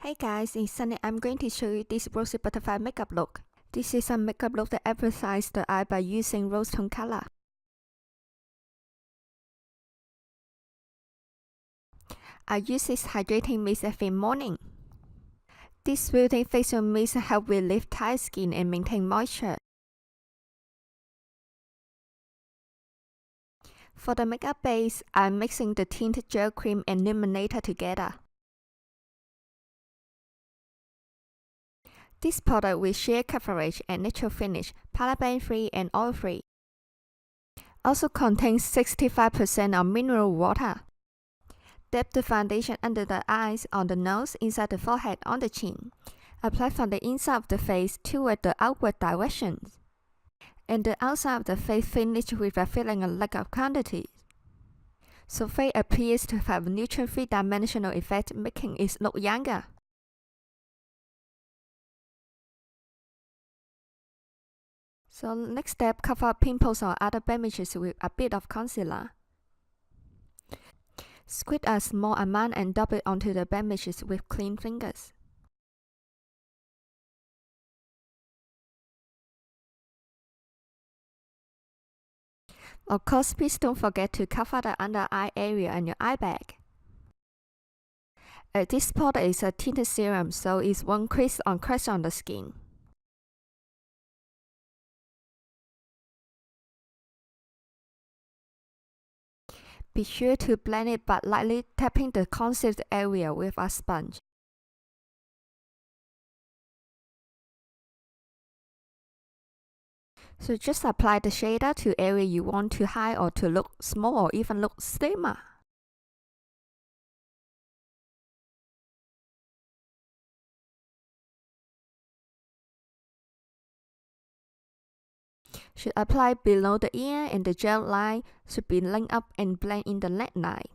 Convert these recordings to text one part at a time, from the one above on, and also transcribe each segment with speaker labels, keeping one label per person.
Speaker 1: Hey guys, it's Sunny. I'm going to show you this Rosie Butterfly makeup look. This is a makeup look that emphasizes the eye by using rose tone color. I use this hydrating mist every morning. This smoothing facial mist helps relieve tired skin and maintain moisture. For the makeup base, I'm mixing the Tinted gel cream and Illuminator together. This product with sheer coverage and natural finish, paraben-free and oil-free. Also contains 65% of mineral water. Dab the foundation under the eyes, on the nose, inside the forehead, on the chin. Apply from the inside of the face toward the outward direction. And the outside of the face finish with a feeling of lack of quantity. So face appears to have a neutral three-dimensional effect, making it look younger. So next step, cover up pimples or other blemishes with a bit of concealer. Squeeze a small amount and dab it onto the blemishes with clean fingers. Of course, please don't forget to cover the under eye area and your eye bag. This product is a tinted serum, so it won't crack on the skin. Be sure to blend it by lightly tapping the concealed area with a sponge. So just apply the shader to area you want to hide or to look small or even look slimmer. Should apply below the ear, and the gel line should be linked up and blend in the neckline.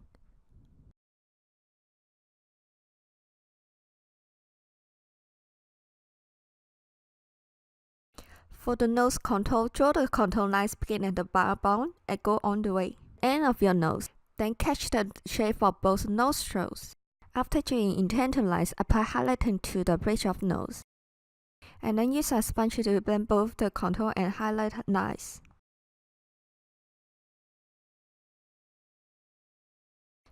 Speaker 1: For the nose contour, draw the contour lines beginning at the brow bone and go on the way end of your nose. Then catch the shape of both nostrils. After drawing intent lines, apply highlighting to the bridge of nose. And then use a sponge to blend both the contour and highlight lines.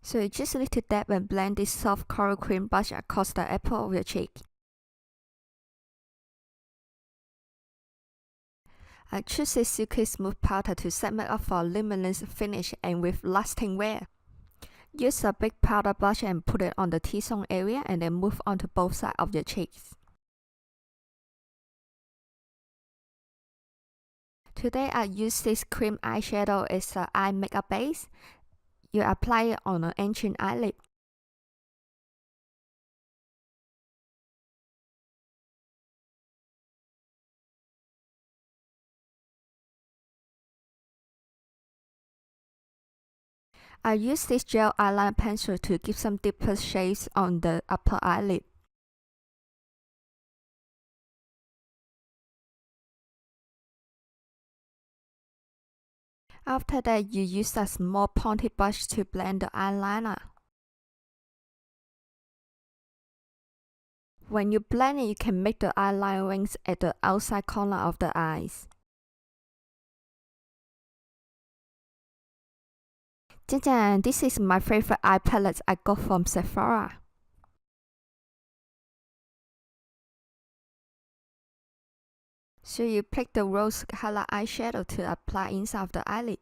Speaker 1: So you just need to dab and blend this soft coral cream brush across the apple of your cheek. I choose this silky smooth powder to set me up for a luminous finish and with lasting wear. Use a big powder brush and put it on the T-zone area and then move on to both sides of your cheeks. Today I use this cream eyeshadow as an eye makeup base. You apply it on an ancient eyelid. I use this gel eyeliner pencil to give some deeper shades on the upper eyelid. After that, you use a small pointed brush to blend the eyeliner. When you blend it, you can make the eyeliner rings at the outside corner of the eyes. This is my favorite eye palette I got from Sephora. So you pick the rose color eyeshadow to apply inside of the eyelid.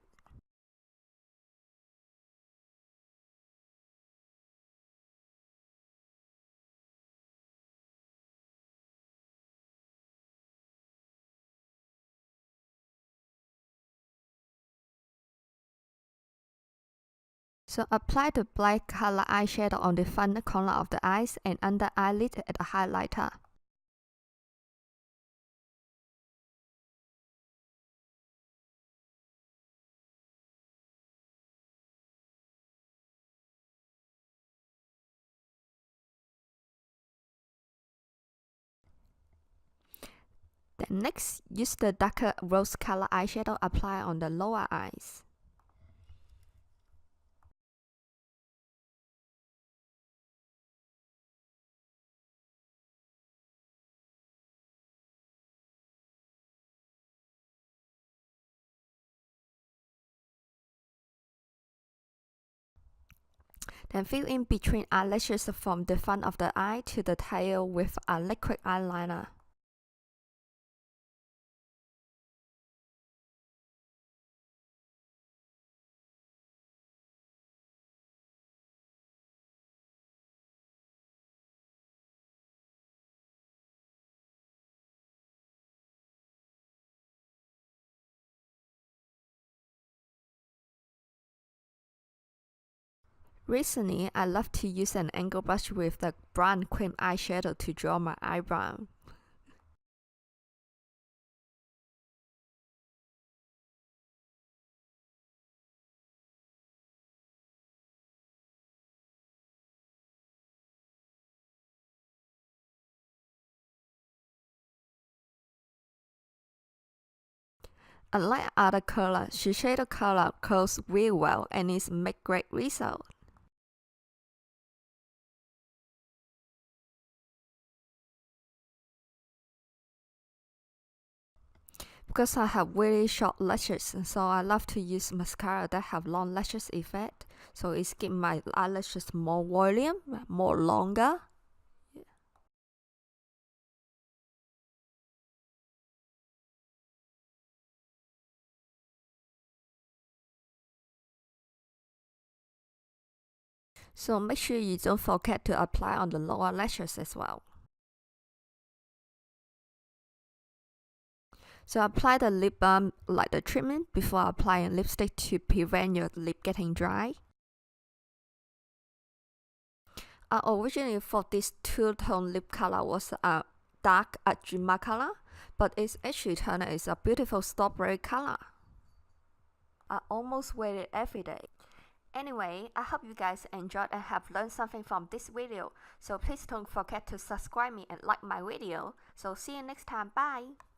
Speaker 1: So apply the black color eyeshadow on the front corner of the eyes and under eyelid at the highlighter. Then next, use the darker rose color eyeshadow apply on the lower eyes. Then fill in between eyelashes from the front of the eye to the tail with a liquid eyeliner. Recently, I love to use an angle brush with the brown cream eyeshadow to draw my eyebrow. Unlike other color, Shiseido color curls really well and it makes great result. Because I have really short lashes, so I love to use mascara that have long lashes effect. So it gives my eyelashes more volume, more longer. So make sure you don't forget to apply on the lower lashes as well. So apply the lip balm like the treatment before applying lipstick to prevent your lip getting dry. I originally thought this two-tone lip color was a dark ajima color, but it's actually turned out it's a beautiful strawberry color. I almost wear it every day. Anyway, I hope you guys enjoyed and have learned something from this video. So please don't forget to subscribe me and like my video. So see you next time. Bye!